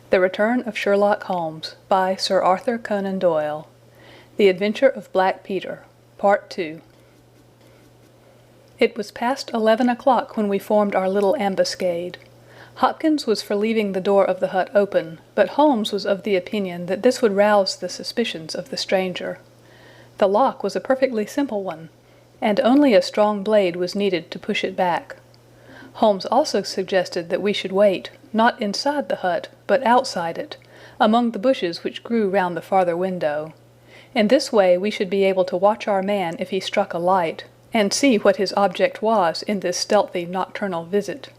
The Return of Sherlock Holmes by Sir Arthur Conan Doyle. The Adventure of Black Peter. Part II. It was past 11 o'clock when we formed our little ambuscade. Hopkins was for leaving the door of the hut open, but Holmes was of the opinion that this would rouse the suspicions of the stranger. The lock was a perfectly simple one, and only a strong blade was needed to push it back. Holmes also suggested that we should wait, not inside the hut, but outside it, among the bushes which grew round the farther window. In this way we should be able to watch our man if he struck a light, and see what his object was in this stealthy nocturnal visit.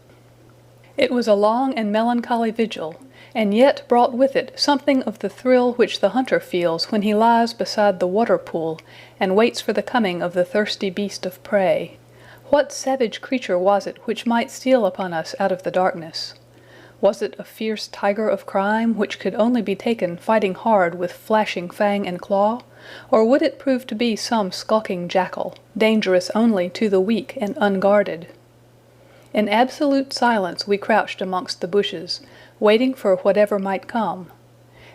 It was a long and melancholy vigil, and yet brought with it something of the thrill which the hunter feels when he lies beside the water-pool and waits for the coming of the thirsty beast of prey. What savage creature was it which might steal upon us out of the darkness? Was it a fierce tiger of crime which could only be taken fighting hard with flashing fang and claw, or would it prove to be some skulking jackal, dangerous only to the weak and unguarded? In absolute silence we crouched amongst the bushes, waiting for whatever might come.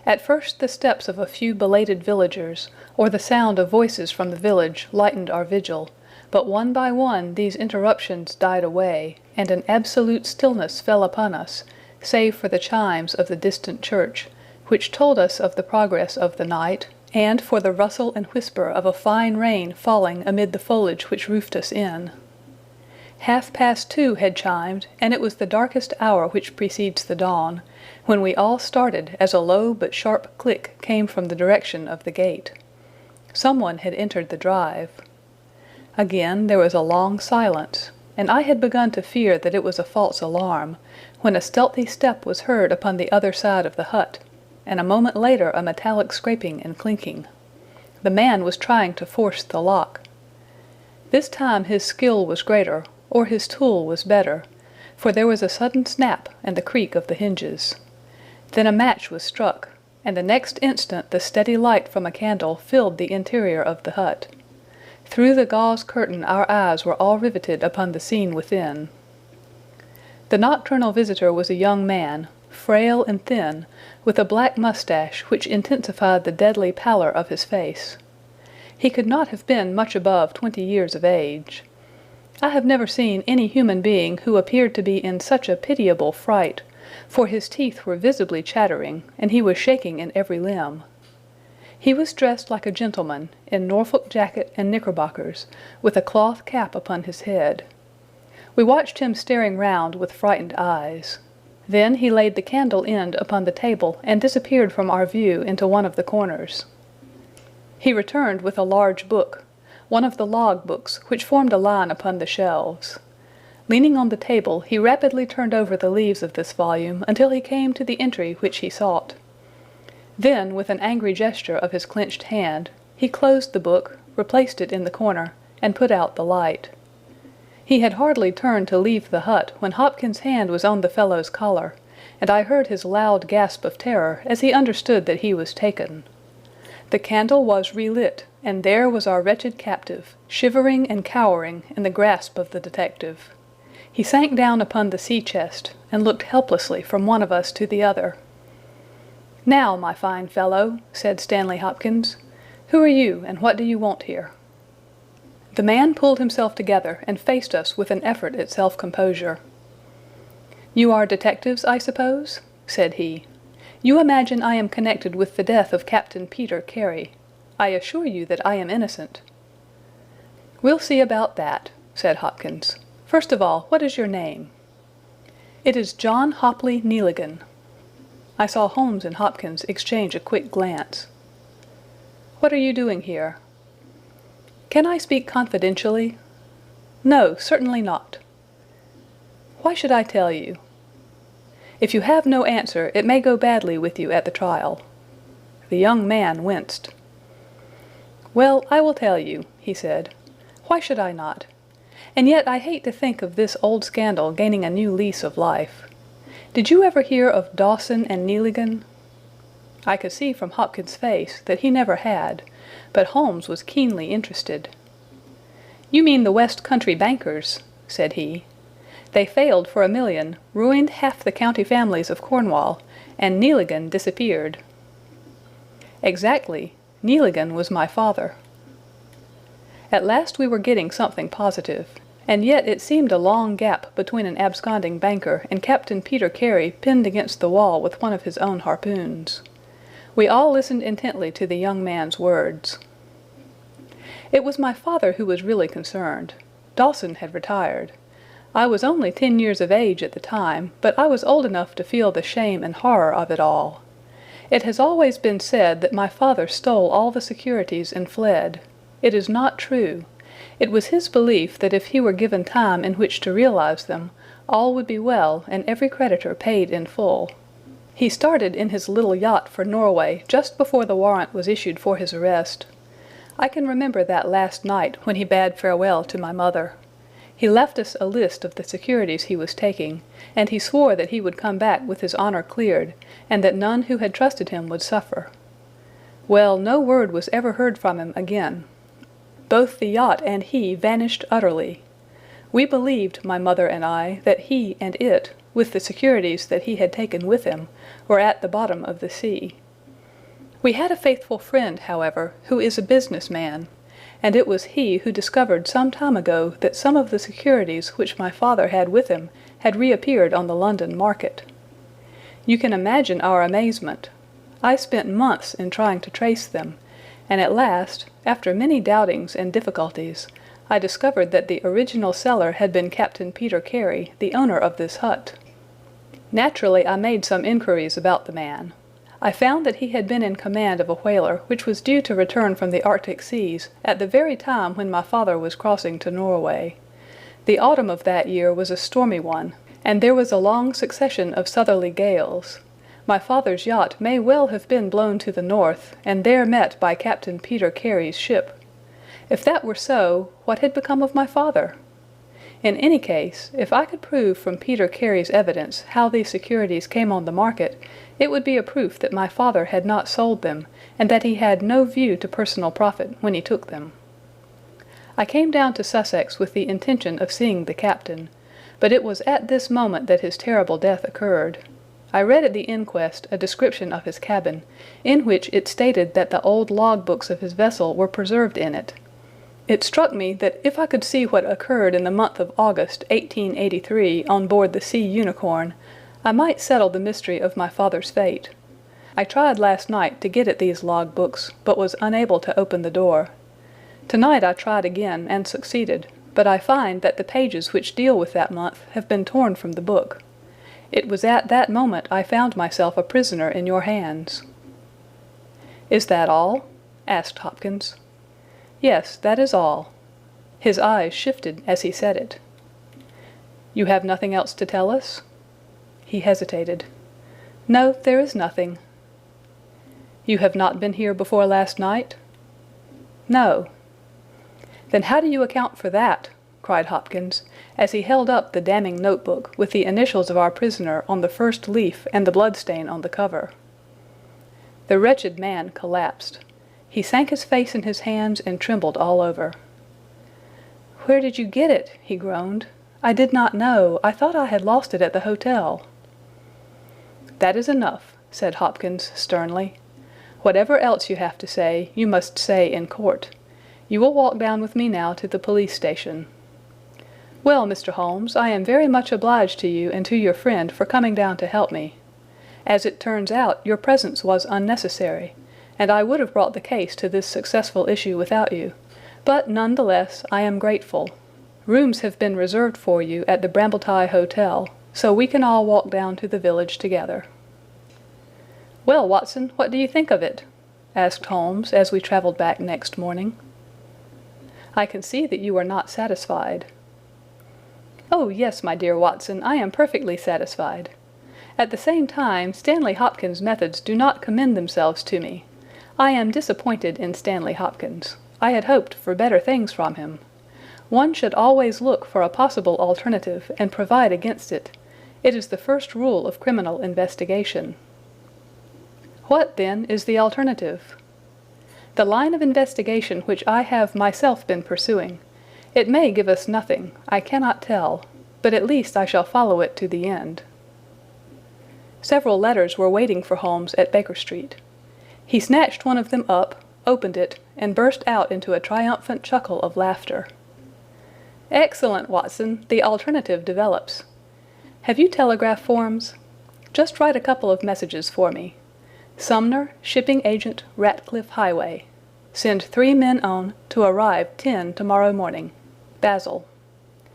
At first the steps of a few belated villagers, or the sound of voices from the village, lightened our vigil, but one by one these interruptions died away, and an absolute stillness fell upon us, save for the chimes of the distant church, which told us of the progress of the night, and for the rustle and whisper of a fine rain falling amid the foliage which roofed us in. 2:30 had chimed, and it was the darkest hour which precedes the dawn, when we all started as a low but sharp click came from the direction of the gate. Someone had entered the drive. Again there was a long silence, and I had begun to fear that it was a false alarm, when a stealthy step was heard upon the other side of the hut, and a moment later a metallic scraping and clinking. The man was trying to force the lock. This time his skill was greater, or his tool was better, for there was a sudden snap and the creak of the hinges. Then a match was struck, and the next instant the steady light from a candle filled the interior of the hut. Through the gauze curtain our eyes were all riveted upon the scene within. The nocturnal visitor was a young man, frail and thin, with a black mustache which intensified the deadly pallor of his face. He could not have been much above 20 years of age. I have never seen any human being who appeared to be in such a pitiable fright, for his teeth were visibly chattering, and he was shaking in every limb. He was dressed like a gentleman, in Norfolk jacket and knickerbockers, with a cloth cap upon his head. We watched him staring round with frightened eyes. Then he laid the candle end upon the table and disappeared from our view into one of the corners. He returned with a large book, one of the log books which formed a line upon the shelves. Leaning on the table, he rapidly turned over the leaves of this volume until he came to the entry which he sought. Then, with an angry gesture of his clenched hand, he closed the book, replaced it in the corner, and put out the light. He had hardly turned to leave the hut when Hopkins' hand was on the fellow's collar, and I heard his loud gasp of terror as he understood that he was taken. The candle was relit, and there was our wretched captive, shivering and cowering in the grasp of the detective. He sank down upon the sea-chest, and looked helplessly from one of us to the other. "Now, my fine fellow," said Stanley Hopkins, "who are you, and what do you want here?" The man pulled himself together and faced us with an effort at self-composure. "You are detectives, I suppose?" said he. "You imagine I am connected with the death of Captain Peter Carey. I assure you that I am innocent." "We'll see about that," said Hopkins. "First of all, what is your name?" "It is John Hopley Nealigan." I saw Holmes and Hopkins exchange a quick glance. "What are you doing here?" "Can I speak confidentially?" "No, certainly not." "Why should I tell you?" "If you have no answer, it may go badly with you at the trial." The young man winced. "Well, I will tell you," he said. "Why should I not? And yet I hate to think of this old scandal gaining a new lease of life. Did you ever hear of Dawson and Nealigan?" I could see from Hopkins' face that he never had, but Holmes was keenly interested. "You mean the West Country bankers," said he. "They failed for $1 million, ruined half the county families of Cornwall, and Nealigan disappeared. Exactly. Nealigan was my father. At last we were getting something positive, and yet it seemed a long gap between an absconding banker and Captain Peter Carey pinned against the wall with one of his own harpoons. We all listened intently to the young man's words. It was my father who was really concerned. Dawson had retired. I was only 10 years of age at the time, but I was old enough to feel the shame and horror of it all. It has always been said that my father stole all the securities and fled. It is not true. It was his belief that if he were given time in which to realize them, all would be well and every creditor paid in full. He started in his little yacht for Norway just before the warrant was issued for his arrest. I can remember that last night when he bade farewell to my mother. He left us a list of the securities he was taking, and he swore that he would come back with his honor cleared, and that none who had trusted him would suffer. Well, no word was ever heard from him again. Both the yacht and he vanished utterly. We believed, my mother and I, that he and it, with the securities that he had taken with him, were at the bottom of the sea. We had a faithful friend, however, who is a businessman, and it was he who discovered some time ago that some of the securities which my father had with him had reappeared on the London market. You can imagine our amazement. I spent months in trying to trace them, and at last, after many doubtings and difficulties, I discovered that the original seller had been Captain Peter Carey, the owner of this hut. Naturally, I made some inquiries about the man. I found that he had been in command of a whaler which was due to return from the Arctic seas at the very time when my father was crossing to Norway. The autumn of that year was a stormy one, and there was a long succession of southerly gales. My father's yacht may well have been blown to the north, and there met by Captain Peter Carey's ship. If that were so, what had become of my father? In any case, if I could prove from Peter Carey's evidence how these securities came on the market, it would be a proof that my father had not sold them, and that he had no view to personal profit when he took them. I came down to Sussex with the intention of seeing the captain, but it was at this moment that his terrible death occurred. I read at the inquest a description of his cabin, in which it stated that the old log-books of his vessel were preserved in it. It struck me that if I could see what occurred in the month of August, 1883, on board the Sea Unicorn, I might settle the mystery of my father's fate. I tried last night to get at these log-books, but was unable to open the door. Tonight I tried again, and succeeded, but I find that the pages which deal with that month have been torn from the book. It was at that moment I found myself a prisoner in your hands." "Is that all?" asked Hopkins. "Yes, that is all." His eyes shifted as he said it. "You have nothing else to tell us?" He hesitated. "No, there is nothing." "You have not been here before last night?" "No." "Then how do you account for that?" cried Hopkins, as he held up the damning notebook with the initials of our prisoner on the first leaf and the bloodstain on the cover. The wretched man collapsed. He sank his face in his hands and trembled all over. "Where did you get it?" he groaned. "I did not know. I thought I had lost it at the hotel." "That is enough," said Hopkins sternly. "Whatever else you have to say, you must say in court. You will walk down with me now to the police station." "Well, Mr. Holmes, I am very much obliged to you and to your friend for coming down to help me. As it turns out, your presence was unnecessary, and I would have brought the case to this successful issue without you, but none the less I am grateful. Rooms have been reserved for you at the Brambletye Hotel, so we can all walk down to the village together." "Well, Watson, what do you think of it?" asked Holmes as we travelled back next morning. "I can see that you are not satisfied." "Oh, yes, my dear Watson, I am perfectly satisfied. At the same time, Stanley Hopkins' methods do not commend themselves to me. I am disappointed in Stanley Hopkins. I had hoped for better things from him. One should always look for a possible alternative and provide against it. It is the first rule of criminal investigation." "What, then, is the alternative?" "The line of investigation which I have myself been pursuing. It may give us nothing, I cannot tell, but at least I shall follow it to the end." Several letters were waiting for Holmes at Baker Street. He snatched one of them up, opened it, and burst out into a triumphant chuckle of laughter. "Excellent, Watson! The alternative develops. Have you telegraph forms? Just write a couple of messages for me. Sumner, shipping agent, Ratcliffe Highway. Send 3 men on, to arrive 10 tomorrow morning. Basil.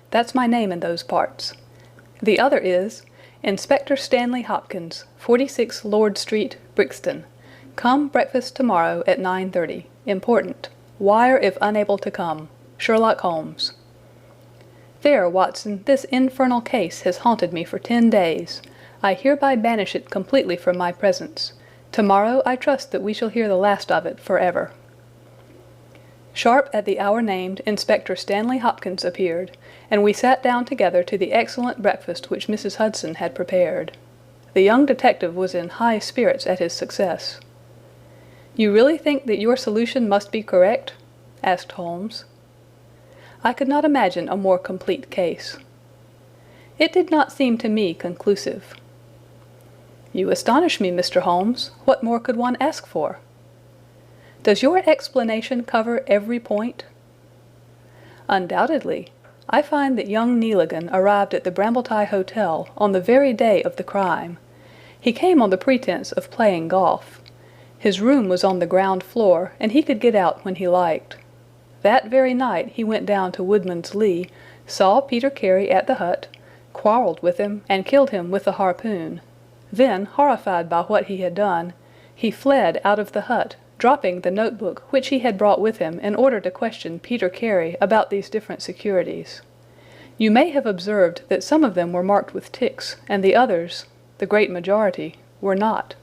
That's my name in those parts. The other is, Inspector Stanley Hopkins, 46 Lord Street, Brixton. Come breakfast tomorrow at 9:30. Important. Wire if unable to come. Sherlock Holmes." "There, Watson, this infernal case has haunted me for 10 days. I hereby banish it completely from my presence. Tomorrow I trust that we shall hear the last of it forever." Sharp at the hour named, Inspector Stanley Hopkins appeared, and we sat down together to the excellent breakfast which Mrs. Hudson had prepared. The young detective was in high spirits at his success. "You really think that your solution must be correct?" asked Holmes. I could not imagine a more complete case. "It did not seem to me conclusive." "You astonish me, Mr. Holmes. What more could one ask for?" "Does your explanation cover every point?" "Undoubtedly. I find that young Neligan arrived at the Brambletye Hotel on the very day of the crime. He came on the pretense of playing golf. His room was on the ground floor, and he could get out when he liked. That very night he went down to Woodman's Lee, saw Peter Carey at the hut, quarreled with him, and killed him with the harpoon. Then, horrified by what he had done, he fled out of the hut, dropping the notebook which he had brought with him in order to question Peter Carey about these different securities. You may have observed that some of them were marked with ticks, and the others, the great majority, were not.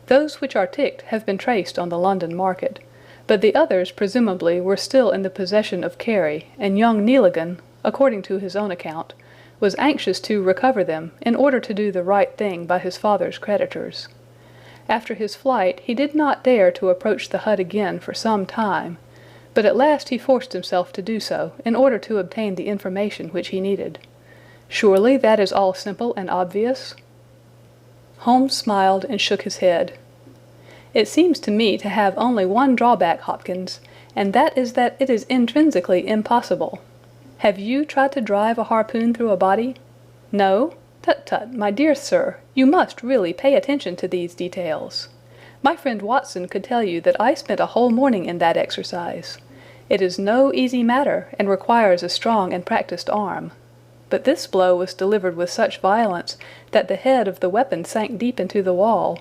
Those which are ticked have been traced on the London market, but the others presumably were still in the possession of Carey, and young Neligan, according to his own account, was anxious to recover them in order to do the right thing by his father's creditors. After his flight he did not dare to approach the hut again for some time, but at last he forced himself to do so in order to obtain the information which he needed. Surely that is all simple and obvious?" Holmes smiled and shook his head. "It seems to me to have only one drawback, Hopkins, and that is that it is intrinsically impossible. Have you tried to drive a harpoon through a body? No? Tut, tut, my dear sir, you must really pay attention to these details. My friend Watson could tell you that I spent a whole morning in that exercise. It is no easy matter, and requires a strong and practised arm. But this blow was delivered with such violence that the head of the weapon sank deep into the wall.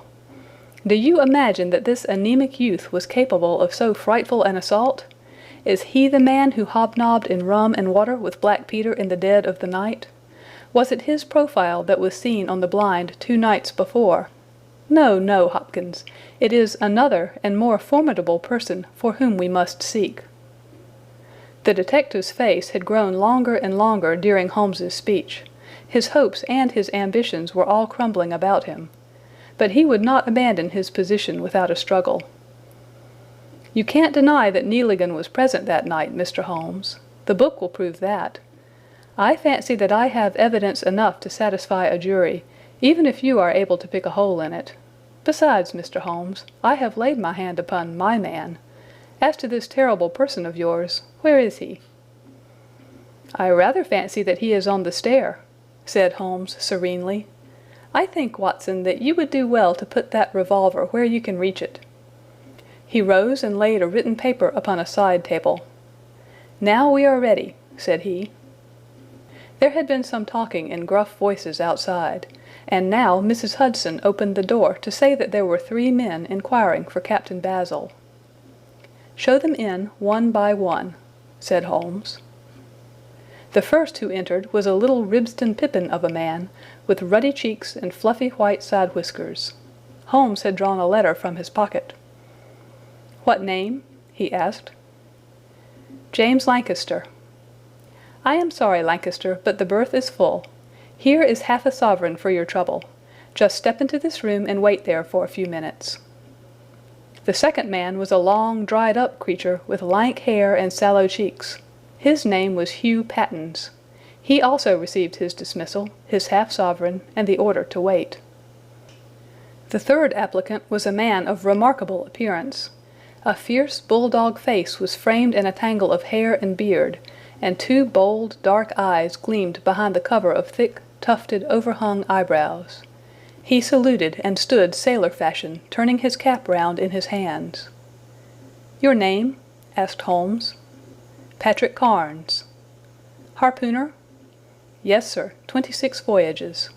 Do you imagine that this anemic youth was capable of so frightful an assault? Is he the man who hobnobbed in rum and water with Black Peter in the dead of the night? Was it his profile that was seen on the blind 2 nights before? No, no, Hopkins, it is another and more formidable person for whom we must seek." The detective's face had grown longer and longer during Holmes's speech. His hopes and his ambitions were all crumbling about him. But he would not abandon his position without a struggle. "You can't deny that Neligan was present that night, Mr. Holmes. The book will prove that. I fancy that I have evidence enough to satisfy a jury, even if you are able to pick a hole in it. Besides, Mr. Holmes, I have laid my hand upon my man. As to this terrible person of yours, where is he?" "I rather fancy that he is on the stair," said Holmes serenely. "I think, Watson, that you would do well to put that revolver where you can reach it." He rose and laid a written paper upon a side table. "Now we are ready," said he. There had been some talking in gruff voices outside, and now Mrs. Hudson opened the door to say that there were 3 men inquiring for Captain Basil. "Show them in, one by one," said Holmes. The first who entered was a little Ribston Pippin of a man, with ruddy cheeks and fluffy white side whiskers. Holmes had drawn a letter from his pocket. "What name?" he asked. "James Lancaster." "I am sorry, Lancaster, but the berth is full. Here is half a sovereign for your trouble. Just step into this room and wait there for a few minutes." The second man was a long, dried-up creature with lank hair and sallow cheeks. His name was Hugh Pattens. He also received his dismissal, his half-sovereign, and the order to wait. The third applicant was a man of remarkable appearance. A fierce bulldog face was framed in a tangle of hair and beard, and two bold, dark eyes gleamed behind the cover of thick, tufted, overhung eyebrows. He saluted and stood sailor fashion, turning his cap round in his hands. "Your name?" asked Holmes. "Patrick Carnes." "Harpooner?" "Yes, sir, 26 voyages."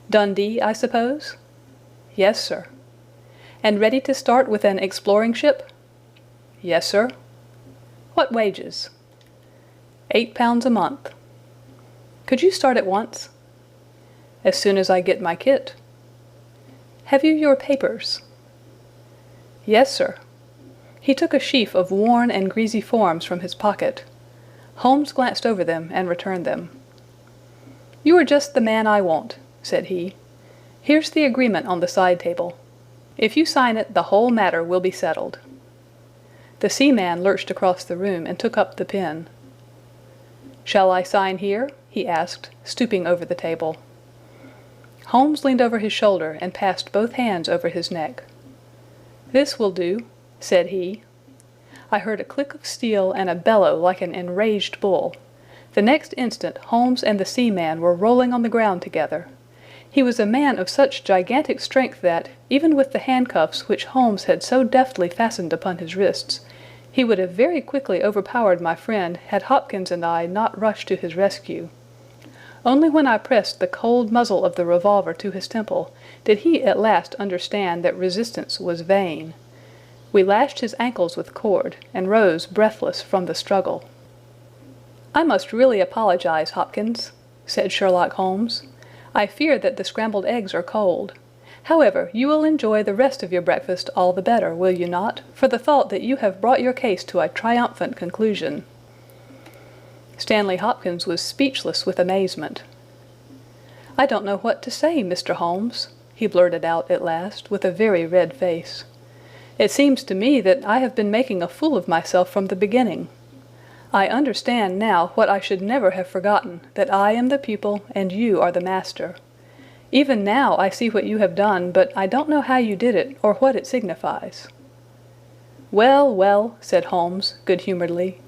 "Dundee, I suppose?" "Yes, sir." "And ready to start with an exploring ship?" "Yes, sir." "What wages?" £8 a month. "Could you start at once?" "As soon as I get my kit." "Have you your papers?" "Yes, sir." He took a sheaf of worn and greasy forms from his pocket. Holmes glanced over them and returned them. "You are just the man I want," said he. "Here's the agreement on the side table. If you sign it, the whole matter will be settled." The seaman lurched across the room and took up the pen. "Shall I sign here?" he asked, stooping over the table. Holmes leaned over his shoulder and passed both hands over his neck. "This will do," said he. I heard a click of steel and a bellow like an enraged bull. The next instant Holmes and the seaman were rolling on the ground together. He was a man of such gigantic strength that, even with the handcuffs which Holmes had so deftly fastened upon his wrists, he would have very quickly overpowered my friend had Hopkins and I not rushed to his rescue. Only when I pressed the cold muzzle of the revolver to his temple did he at last understand that resistance was vain. We lashed his ankles with cord, and rose breathless from the struggle. "I must really apologize, Hopkins," said Sherlock Holmes. "I fear that the scrambled eggs are cold. However, you will enjoy the rest of your breakfast all the better, will you not, for the thought that you have brought your case to a triumphant conclusion?" Stanley Hopkins was speechless with amazement. "I don't know what to say, Mr. Holmes," he blurted out at last, with a very red face. "It seems to me that I have been making a fool of myself from the beginning. I understand now what I should never have forgotten, that I am the pupil and you are the master. Even now I see what you have done, but I don't know how you did it, or what it signifies." "Well, well," said Holmes, good-humouredly.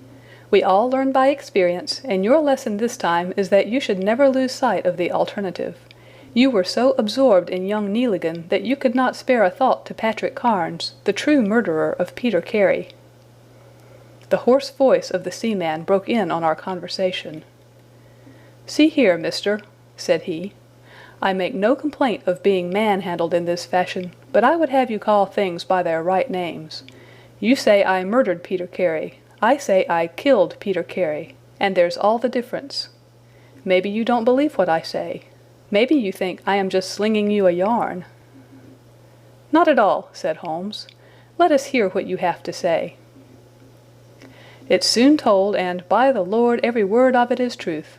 "We all learn by experience, and your lesson this time is that you should never lose sight of the alternative. You were so absorbed in young Nealigan that you could not spare a thought to Patrick Carnes, the true murderer of Peter Carey." The hoarse voice of the seaman broke in on our conversation. "See here, mister," said he. "I make no complaint of being manhandled in this fashion, but I would have you call things by their right names. You say I murdered Peter Carey. I say I killed Peter Carey, and there's all the difference. Maybe you don't believe what I say. Maybe you think I am just slinging you a yarn." "Not at all," said Holmes. "Let us hear what you have to say." "It's soon told, and, by the Lord, every word of it is truth.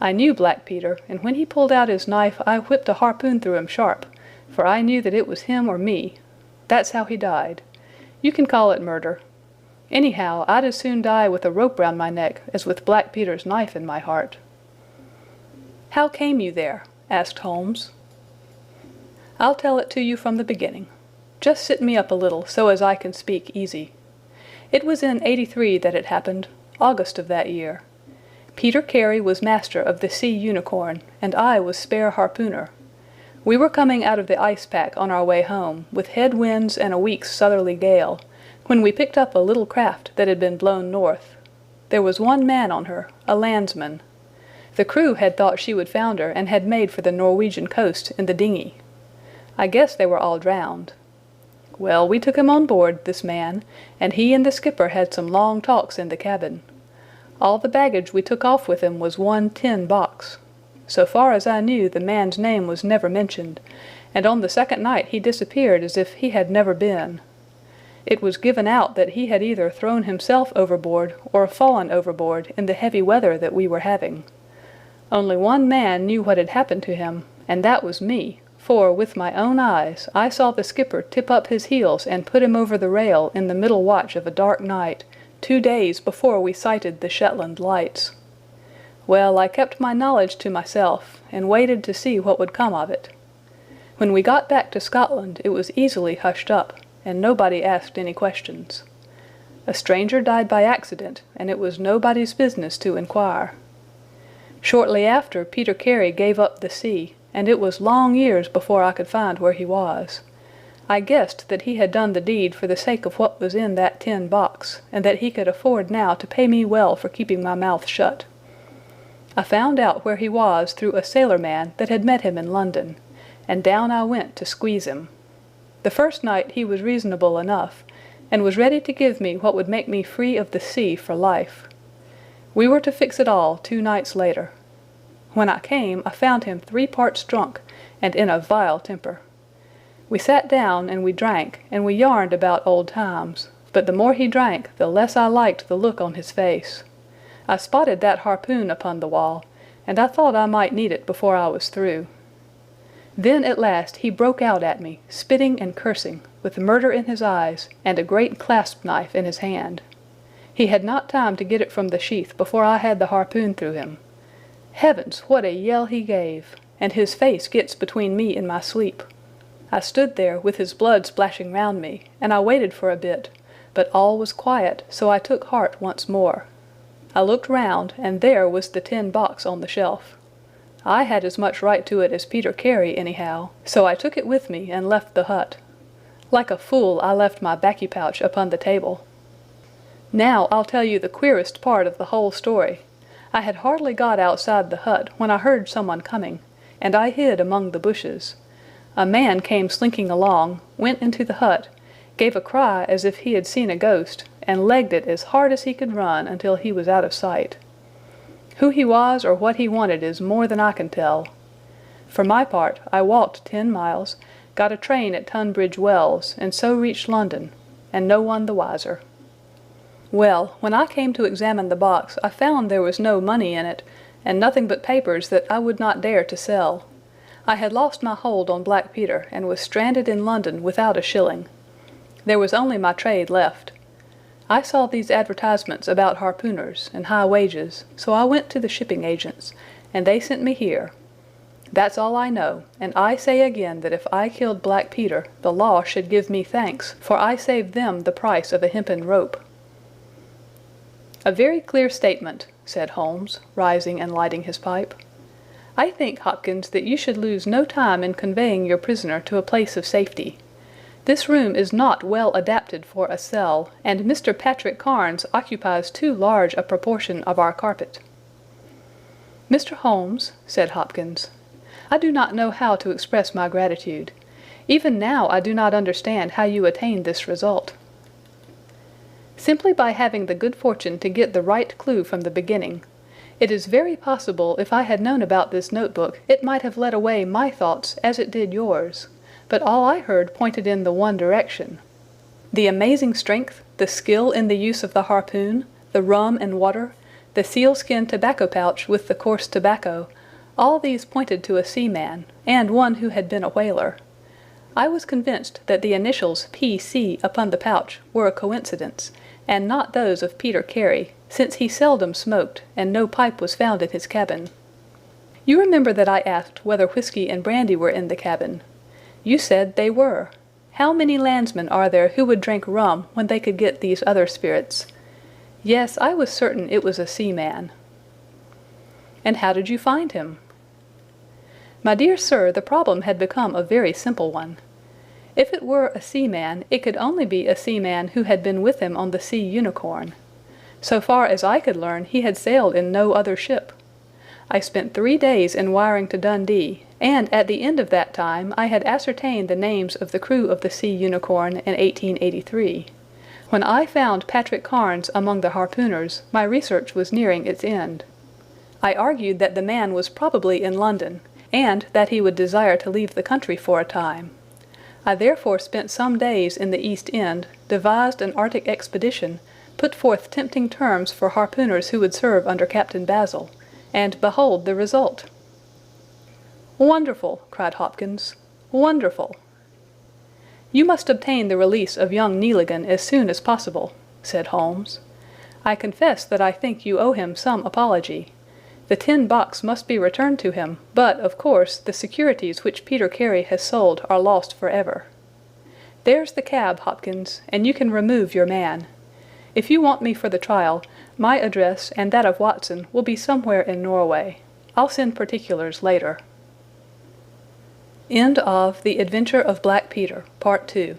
I knew Black Peter, and when he pulled out his knife I whipped a harpoon through him sharp, for I knew that it was him or me. That's how he died. You can call it murder. Anyhow, I'd as soon die with a rope round my neck as with Black Peter's knife in my heart." "How came you there?" asked Holmes. "I'll tell it to you from the beginning. Just sit me up a little, so as I can speak easy. It was in '83 that it happened, August of that year. Peter Carey was master of the Sea Unicorn, and I was spare harpooner. We were coming out of the ice pack on our way home, with head winds and a week's southerly gale, when we picked up a little craft that had been blown north. There was one man on her, a landsman. The crew had thought she would founder and had made for the Norwegian coast in the dinghy. I guess they were all drowned. Well, we took him on board, this man, and he and the skipper had some long talks in the cabin. All the baggage we took off with him was one tin box. So far as I knew, the man's name was never mentioned, and on the second night he disappeared as if he had never been. It was given out that he had either thrown himself overboard or fallen overboard in the heavy weather that we were having. Only one man knew what had happened to him, and that was me, for with my own eyes I saw the skipper tip up his heels and put him over the rail in the middle watch of a dark night, 2 days before we sighted the Shetland lights. Well, I kept my knowledge to myself, and waited to see what would come of it. When we got back to Scotland it was easily hushed up, and nobody asked any questions. A stranger died by accident, and it was nobody's business to inquire. Shortly after, Peter Carey gave up the sea, and it was long years before I could find where he was. I guessed that he had done the deed for the sake of what was in that tin box, and that he could afford now to pay me well for keeping my mouth shut. I found out where he was through a sailor-man that had met him in London, and down I went to squeeze him. The first night he was reasonable enough, and was ready to give me what would make me free of the sea for life. We were to fix it all 2 nights later. When I came, I found him 3 parts drunk, and in a vile temper. We sat down and we drank, and we yarned about old times, but the more he drank, the less I liked the look on his face. I spotted that harpoon upon the wall, and I thought I might need it before I was through. Then at last he broke out at me, spitting and cursing, with murder in his eyes, and a great clasp knife in his hand. He had not time to get it from the sheath before I had the harpoon through him. Heavens, what a yell he gave! And his face gets between me and my sleep. I stood there with his blood splashing round me, and I waited for a bit, but all was quiet, so I took heart once more. I looked round, and there was the tin box on the shelf. I had as much right to it as Peter Carey anyhow, so I took it with me and left the hut. Like a fool I left my baccy pouch upon the table. Now I'll tell you the queerest part of the whole story. I had hardly got outside the hut when I heard someone coming, and I hid among the bushes. A man came slinking along, went into the hut, gave a cry as if he had seen a ghost, and legged it as hard as he could run until he was out of sight. Who he was or what he wanted is more than I can tell. For my part, I walked 10 miles, got a train at Tunbridge Wells, and so reached London, and no one the wiser. Well, when I came to examine the box, I found there was no money in it, and nothing but papers that I would not dare to sell. I had lost my hold on Black Peter, and was stranded in London without a shilling. There was only my trade left. I saw these advertisements about harpooners and high wages, so I went to the shipping agents, and they sent me here. That's all I know, and I say again that if I killed Black Peter, the law should give me thanks, for I saved them the price of a hempen rope." "A very clear statement," said Holmes, rising and lighting his pipe. "I think, Hopkins, that you should lose no time in conveying your prisoner to a place of safety. This room is not well adapted for a cell, and Mr. Patrick Carnes occupies too large a proportion of our carpet." "Mr. Holmes," said Hopkins, "I do not know how to express my gratitude. Even now I do not understand how you attained this result." "Simply by having the good fortune to get the right clue from the beginning. It is very possible if I had known about this notebook it might have led away my thoughts as it did yours. But all I heard pointed in the one direction. The amazing strength, the skill in the use of the harpoon, the rum and water, the sealskin tobacco pouch with the coarse tobacco, all these pointed to a seaman, and one who had been a whaler. I was convinced that the initials P.C. upon the pouch were a coincidence, and not those of Peter Carey, since he seldom smoked, and no pipe was found in his cabin. You remember that I asked whether whiskey and brandy were in the cabin. You said they were. How many landsmen are there who would drink rum when they could get these other spirits? Yes, I was certain it was a seaman." "And how did you find him?" "My dear sir, the problem had become a very simple one. If it were a seaman, it could only be a seaman who had been with him on the Sea Unicorn. So far as I could learn, he had sailed in no other ship. I spent 3 days in wiring to Dundee, and at the end of that time I had ascertained the names of the crew of the Sea Unicorn in 1883. When I found Patrick Carnes among the harpooners, my research was nearing its end. I argued that the man was probably in London, and that he would desire to leave the country for a time. I therefore spent some days in the East End, devised an Arctic expedition, put forth tempting terms for harpooners who would serve under Captain Basil, and behold the result." "Wonderful!" cried Hopkins. "Wonderful!" "You must obtain the release of young Nealigan as soon as possible," said Holmes. "I confess that I think you owe him some apology. The tin box must be returned to him, but, of course, the securities which Peter Carey has sold are lost forever. There's the cab, Hopkins, and you can remove your man. If you want me for the trial, my address and that of Watson will be somewhere in Norway. I'll send particulars later. End of The Adventure of Black Peter, Part 2.